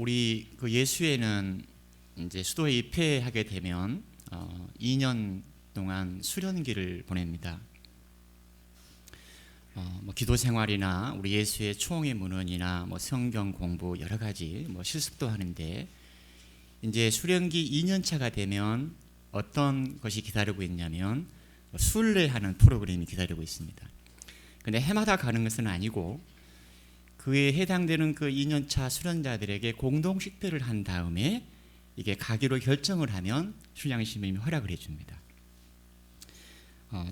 우리 그 예수회는 이제 수도에 입회하게 되면 2년 동안 수련기를 보냅니다. 뭐 기도 생활이나 우리 예수의 초홍의 문헌이나 뭐 성경 공부 여러 가지 뭐 실습도 하는데, 이제 수련기 2년 차가 되면 어떤 것이 기다리고 있냐면 순례하는 프로그램이 기다리고 있습니다. 근데 해마다 가는 것은 아니고 그에 해당되는 그 2년차 수련자들에게 공동 식별을 한 다음에 이게 가기로 결정을 하면 순양신부님이 허락을 해줍니다.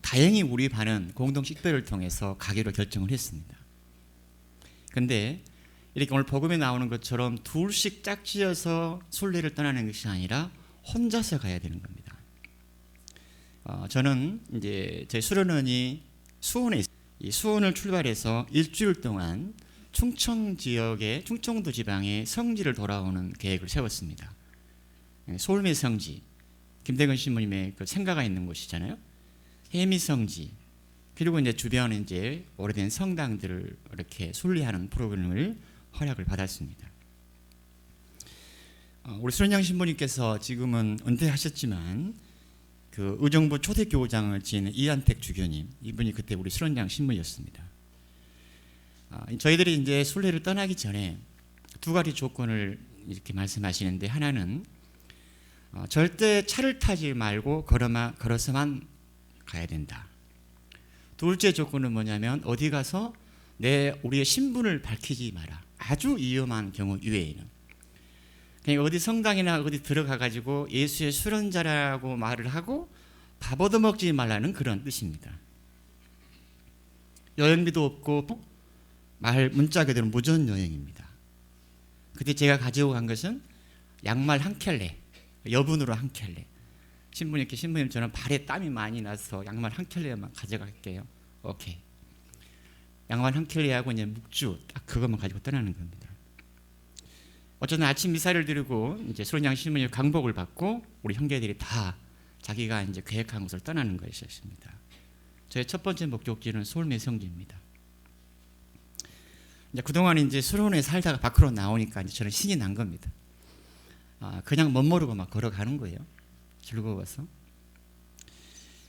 다행히 우리 반은 공동 식별을 통해서 가기로 결정을 했습니다. 근데 이렇게 오늘 복음에 나오는 것처럼 둘씩 짝지어서 순례를 떠나는 것이 아니라 혼자서 가야 되는 겁니다. 저는 이제 제 수련원이 수원에 있습니다. 이 수원을 출발해서 일주일 동안 충청 지역의 충청도 지방의 성지를 돌아오는 계획을 세웠습니다. 솔매 성지, 김대근 신부님의 그 생가가 있는 곳이잖아요. 해미 성지, 그리고 이제 주변에 이제 오래된 성당들을 이렇게 순례하는 프로그램을 허락을 받았습니다. 우리 수련장 신부님께서 지금은 은퇴하셨지만 그 의정부 초대교구장을 지낸 이한택 주교님, 이분이 그때 우리 수련장 신부였습니다. 저희들이 이제 순례를 떠나기 전에 두 가지 조건을 이렇게 말씀하시는데, 하나는 절대 차를 타지 말고 걸어서만 가야 된다. 둘째 조건은 뭐냐면 어디 가서 우리의 신분을 밝히지 마라. 아주 위험한 경우 이외에는. 그냥 어디 성당이나 어디 들어가 가지고 예수의 수련자라고 말을 하고 밥 얻어먹지 말라는 그런 뜻입니다. 여행비도 없고 문자 그대로 무전 여행입니다. 그때 제가 가지고 간 것은 양말 한 켤레, 여분으로 한 켤레. 신부님 저는 발에 땀이 많이 나서 양말 한 켤레만 가져갈게요. 오케이. 양말 한 켤레하고 이제 묵주 딱 그것만 가지고 떠나는 겁니다. 어쩌면 아침 미사를 드리고 이제 수련장 신부님 강복을 받고 우리 형제들이 다 자기가 이제 계획한 곳을 떠나는 것이었습니다. 저의 첫 번째 목적지는 솔매 성지입니다. 이제 그동안 이제 수련회 살다가 밖으로 나오니까 이제 저는 신이 난 겁니다. 그냥 멋모르고 막 걸어가는 거예요. 즐거워서.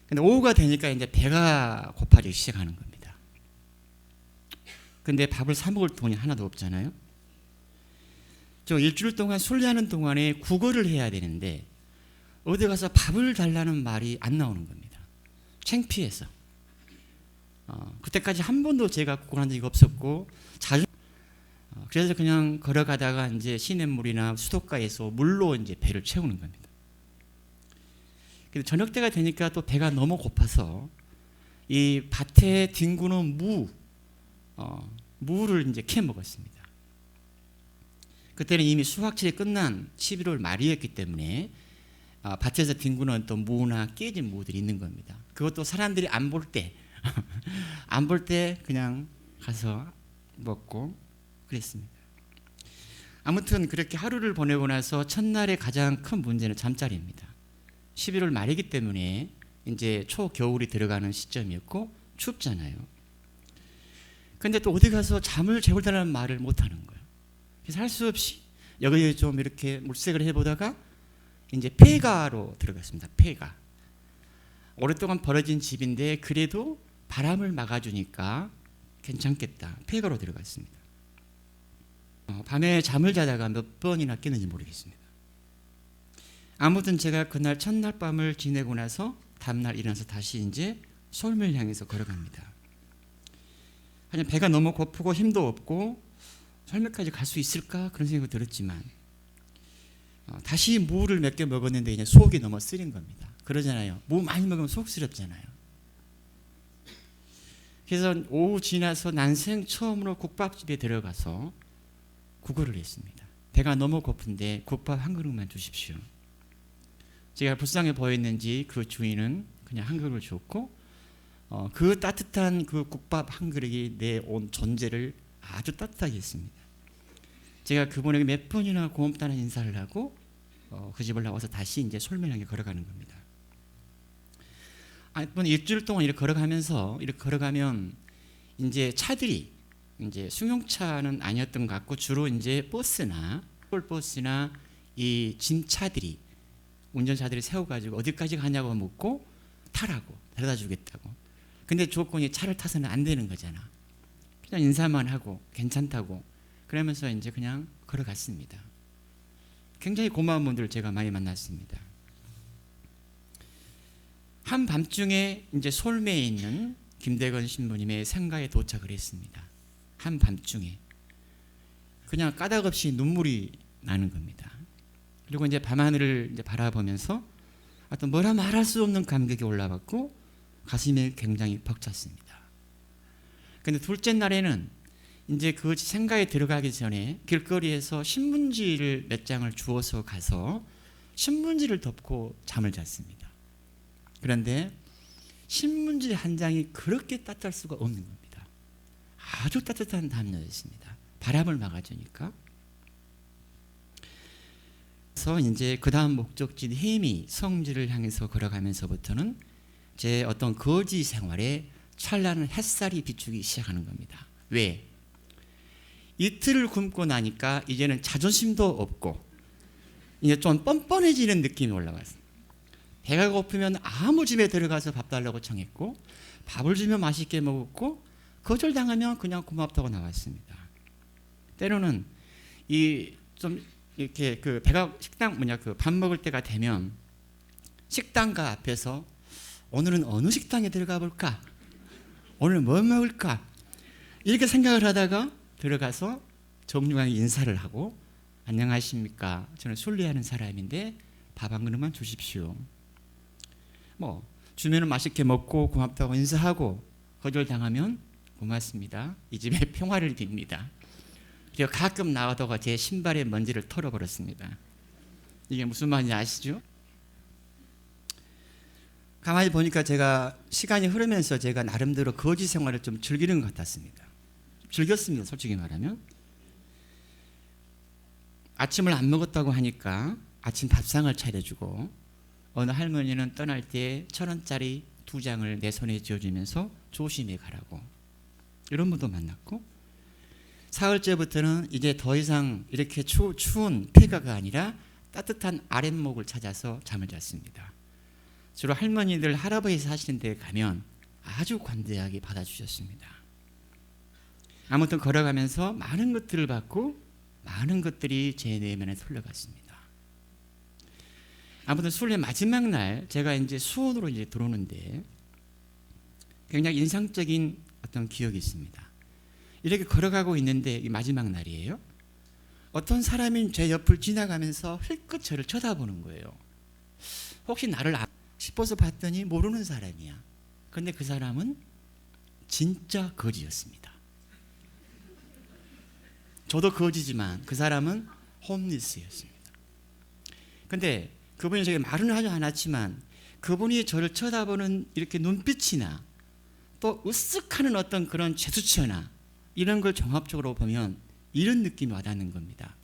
근데 오후가 되니까 이제 배가 고파지기 시작하는 겁니다. 근데 밥을 사 먹을 돈이 하나도 없잖아요. 저 일주일 동안 순례하는 동안에 국어를 해야 되는데 어디 가서 밥을 달라는 말이 안 나오는 겁니다. 창피해서. 그때까지 한 번도 제가 국어를 한 적이 없었고 그래서 그냥 걸어가다가 이제 시냇물이나 수도가에서 물로 이제 배를 채우는 겁니다. 근데 저녁 때가 되니까 또 배가 너무 고파서 이 밭에 뒹구는 무를 이제 캐 먹었습니다. 그때는 이미 수확철이 끝난 11월 말이었기 때문에 밭에서 뒹구는 또 무나 깨진 무들이 있는 겁니다. 그것도 사람들이 안 볼 때 안 볼 때 그냥 가서 먹고 그랬습니다. 아무튼 그렇게 하루를 보내고 나서 첫날의 가장 큰 문제는 잠자리입니다. 11월 말이기 때문에 이제 초겨울이 들어가는 시점이었고 춥잖아요. 근데 또 어디 가서 잠을 재울다는 말을 못하는 거예요. 그래서 할 수 없이 여기에 좀 이렇게 물색을 해보다가 이제 폐가로 들어갔습니다. 폐가. 오랫동안 벌어진 집인데 그래도 바람을 막아주니까 괜찮겠다. 폐가로 들어갔습니다. 밤에 잠을 자다가 몇 번이나 깼는지 모르겠습니다. 아무튼 제가 그날 첫날 밤을 지내고 나서 다음날 일어나서 다시 이제 솔매를 향해서 걸어갑니다. 하지만 배가 너무 고프고 힘도 없고 솔매까지 갈 수 있을까 그런 생각이 들었지만 다시 무를 몇 개 먹었는데 이제 속이 너무 쓰린 겁니다. 그러잖아요. 무 많이 먹으면 속 쓰렵잖아요. 그래서 오후 지나서 난생 처음으로 국밥집에 들어가서 구걸을 했습니다. 배가 너무 고픈데 국밥 한 그릇만 주십시오. 제가 불쌍해 보였는지 그 주인은 그냥 한 그릇을 줬고 그 따뜻한 그 국밥 한 그릇이 내 온 존재를 아주 따뜻하게 했습니다. 제가 그분에게 몇 번이나 고맙다는 인사를 하고 그 집을 나와서 다시 이제 솔매를 향해 걸어가는 겁니다. 일주일 동안 이렇게 걸어가면 이제 차들이 이제 승용차는 아니었던 것 같고 주로 이제 버스나 버스나 이 진차들이 운전자들이 세워가지고 어디까지 가냐고 묻고 타라고 데려다 주겠다고. 근데 조건이 차를 타서는 안 되는 거잖아. 그냥 인사만 하고 괜찮다고 그러면서 이제 그냥 걸어갔습니다. 굉장히 고마운 분들을 제가 많이 만났습니다. 한밤중에 이제 솔매에 있는 김대건 신부님의 생가에 도착을 했습니다. 한밤중에 그냥 까닭없이 눈물이 나는 겁니다. 그리고 이제 밤하늘을 이제 바라보면서 어떤 뭐라 말할 수 없는 감격이 올라왔고 가슴이 굉장히 벅찼습니다. 그런데 둘째 날에는 이제 그 생가에 들어가기 전에 길거리에서 신문지를 몇 장을 주워서 가서 신문지를 덮고 잠을 잤습니다. 그런데 신문지 한 장이 그렇게 따뜻할 수가 없는 겁니다. 아주 따뜻한 담요였습니다. 바람을 막아주니까. 그래서 이제 그 다음 목적지인 해미 성지를 향해서 걸어가면서부터는 제 어떤 거지 생활에 찬란한 햇살이 비추기 시작하는 겁니다. 왜? 이틀을 굶고 나니까 이제는 자존심도 없고 이제 좀 뻔뻔해지는 느낌이 올라왔어요. 배가 고프면 아무 집에 들어가서 밥 달라고 청했고 밥을 주면 맛있게 먹었고 거절당하면 그냥 고맙다고 나왔습니다. 때로는 이 좀 이렇게 그 배가 식당 그 밥 먹을 때가 되면 식당가 앞에서 오늘은 어느 식당에 들어가 볼까? 오늘 뭐 먹을까? 이렇게 생각을 하다가 들어가서 정중하게 인사를 하고 안녕하십니까? 저는 순례하는 사람인데 밥 한 그릇만 주십시오. 뭐 주면은 맛있게 먹고 고맙다고 인사하고 거절당하면 고맙습니다. 이 집에 평화를 빕니다. 제가 가끔 나와다가 제 신발에 먼지를 털어버렸습니다. 이게 무슨 말인지 아시죠? 가만히 보니까 제가 시간이 흐르면서 제가 나름대로 거지 생활을 좀 즐기는 것 같았습니다. 즐겼습니다. 솔직히 말하면. 아침을 안 먹었다고 하니까 아침 밥상을 차려주고 어느 할머니는 떠날 때 1,000원짜리 2장을 내 손에 쥐어주면서 조심히 가라고. 이런 분도 만났고 사흘째부터는 이제 더 이상 이렇게 추운 폐가가 아니라 따뜻한 아랫목을 찾아서 잠을 잤습니다. 주로 할머니들 할아버지 사시는 데 가면 아주 관대하게 받아주셨습니다. 아무튼 걸어가면서 많은 것들을 받고 많은 것들이 제 내면에 흘러갔습니다. 아무튼 순례 마지막 날 제가 이제 수원으로 이제 들어오는데 굉장히 인상적인 어떤 기억이 있습니다. 이렇게 걸어가고 있는데 이 마지막 날이에요. 어떤 사람이 제 옆을 지나가면서 힐끗 저를 쳐다보는 거예요. 혹시 나를 싶어서 봤더니 모르는 사람이야. 그런데 그 사람은 진짜 거지였습니다. 저도 거지지만 그 사람은 홈리스였습니다. 그런데 그분이 저에게 말은 하지 않았지만 그분이 저를 쳐다보는 이렇게 눈빛이나 또 으쓱하는 어떤 그런 제스처나 이런 걸 종합적으로 보면 이런 느낌이 와닿는 겁니다.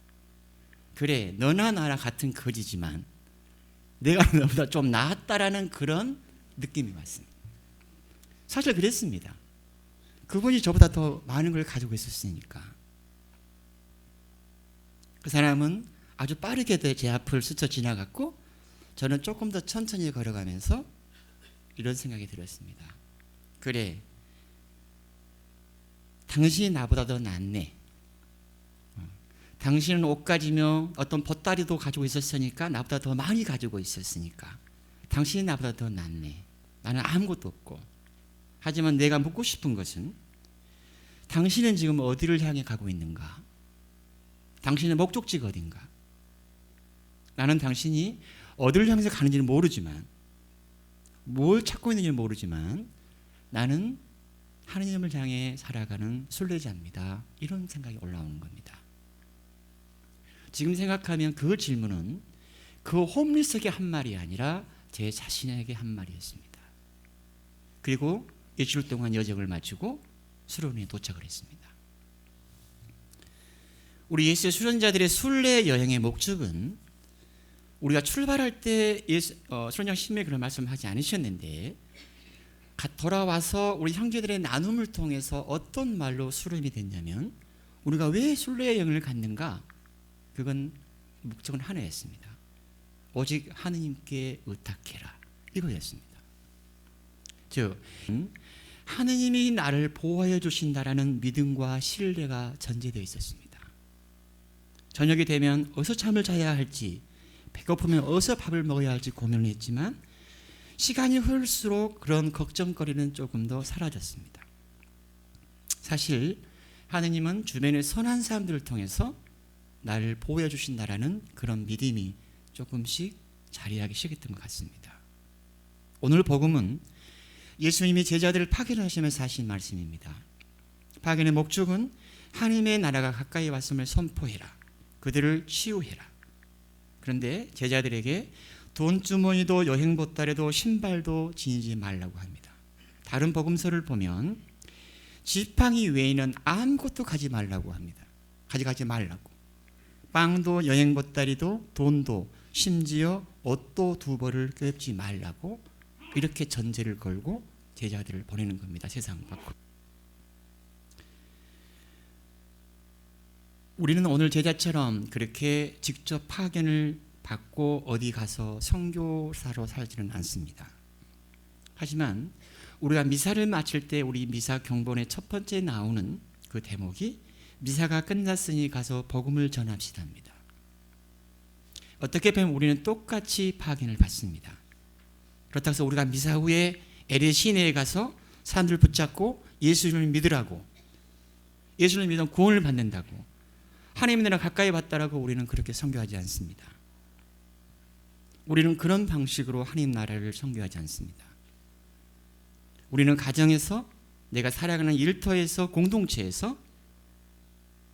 그래, 너나 나나 같은 거지지만 내가 너보다 좀 낫다라는 그런 느낌이 왔습니다. 사실 그랬습니다. 그분이 저보다 더 많은 걸 가지고 있었으니까. 그 사람은 아주 빠르게 제 앞을 스쳐 지나갔고 저는 조금 더 천천히 걸어가면서 이런 생각이 들었습니다. 그래, 당신이 나보다 더 낫네. 당신은 옷가지며 어떤 보따리도 가지고 있었으니까 나보다 더 많이 가지고 있었으니까 당신이 나보다 더 낫네. 나는 아무것도 없고. 하지만 내가 묻고 싶은 것은 당신은 지금 어디를 향해 가고 있는가? 당신의 목적지가 어딘가? 나는 당신이 어디를 향해서 가는지는 모르지만 뭘 찾고 있는지는 모르지만 나는 하느님을 향해 살아가는 순례자입니다. 이런 생각이 올라오는 겁니다. 지금 생각하면 그 질문은 그 홈리스에게 한 말이 아니라 제 자신에게 한 말이었습니다. 그리고 일주일 동안 여정을 마치고 수련회에 도착을 했습니다. 우리 예수의 수련자들의 순례 여행의 목적은 우리가 출발할 때 수련장 신명에 그런 말씀하지 않으셨는데 돌아와서 우리 형제들의 나눔을 통해서 어떤 말로 수렴이 됐냐면 우리가 왜 순례 여행을 갔는가? 그건 목적은 하나였습니다. 오직 하느님께 의탁해라, 이거였습니다. 즉 하느님이 나를 보호해 주신다라는 믿음과 신뢰가 전제되어 있었습니다. 저녁이 되면 어디서 잠을 자야 할지, 배고프면 어디서 밥을 먹어야 할지 고민을 했지만 시간이 흐를수록 그런 걱정거리는 조금 더 사라졌습니다. 사실 하느님은 주변의 선한 사람들을 통해서 나를 보호해 주신다라는 그런 믿음이 조금씩 자리하기 시작했던 것 같습니다. 오늘 복음은 예수님이 제자들을 파견하시면서 하신 말씀입니다. 파견의 목적은 하나님의 나라가 가까이 왔음을 선포해라, 그들을 치유해라. 그런데 제자들에게 돈주머니도 여행보따리도 신발도 지니지 말라고 합니다. 다른 복음서를 보면 지팡이 외에는 아무것도 가지 말라고 합니다. 가져가지 말라고. 빵도 여행보따리도 돈도 심지어 옷도 두 벌을 꿰지 말라고 이렇게 전제를 걸고 제자들을 보내는 겁니다. 세상 밖으로. 우리는 오늘 제자처럼 그렇게 직접 파견을 받고 어디 가서 선교사로 살지는 않습니다. 하지만 우리가 미사를 마칠 때 우리 미사 경본의 첫 번째 나오는 그 대목이 미사가 끝났으니 가서 복음을 전합시다입니다. 어떻게 보면 우리는 똑같이 파견을 받습니다. 그렇다고 해서 우리가 미사 후에 LA 시내에 가서 사람들을 붙잡고 예수님을 믿으라고, 예수님을 믿으면 구원을 받는다고, 하나님의 나라 가까이 왔다라고 우리는 그렇게 선교하지 않습니다. 우리는 그런 방식으로 하나님 나라를 선교하지 않습니다. 우리는 가정에서, 내가 살아가는 일터에서, 공동체에서,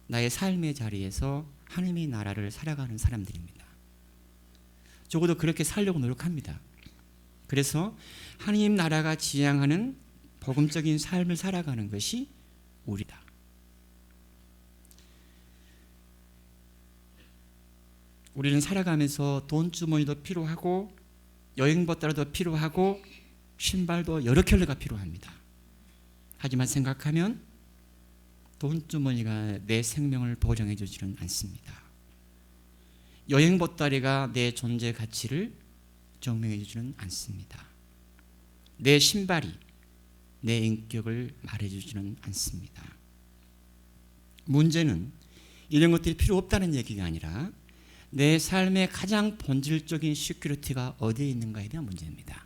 나의 삶의 자리에서 하나님의 나라를 살아가는 사람들입니다. 적어도 그렇게 살려고 노력합니다. 그래서 하나님 나라가 지향하는 복음적인 삶을 살아가는 것이 우리다. 우리는 살아가면서 돈주머니도 필요하고 여행보따리도 필요하고 신발도 여러 켤레가 필요합니다. 하지만 생각하면 돈주머니가 내 생명을 보장해 주지는 않습니다. 여행보따리가 내 존재 가치를 증명해 주지는 않습니다. 내 신발이 내 인격을 말해 주지는 않습니다. 문제는 이런 것들이 필요 없다는 얘기가 아니라 내 삶의 가장 본질적인 시큐리티가 어디에 있는가에 대한 문제입니다.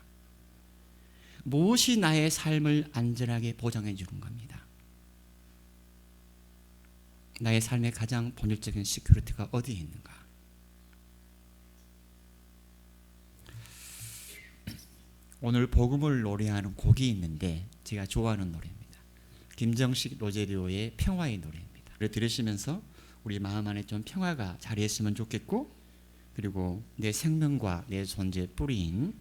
무엇이 나의 삶을 안전하게 보장해 주는 겁니다. 나의 삶의 가장 본질적인 시큐리티가 어디에 있는가? 오늘 복음을 노래하는 곡이 있는데 제가 좋아하는 노래입니다. 김정식 로제리오의 평화의 노래입니다. 들으시면서 우리 마음 안에 좀 평화가 자리했으면 좋겠고, 그리고 내 생명과 내 존재 뿌리인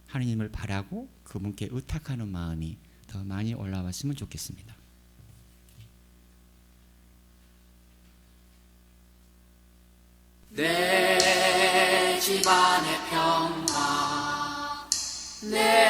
하느님을 바라고 그분께 의탁하는 마음이 더 많이 올라왔으면 좋겠습니다. 내 집안의 평화, 내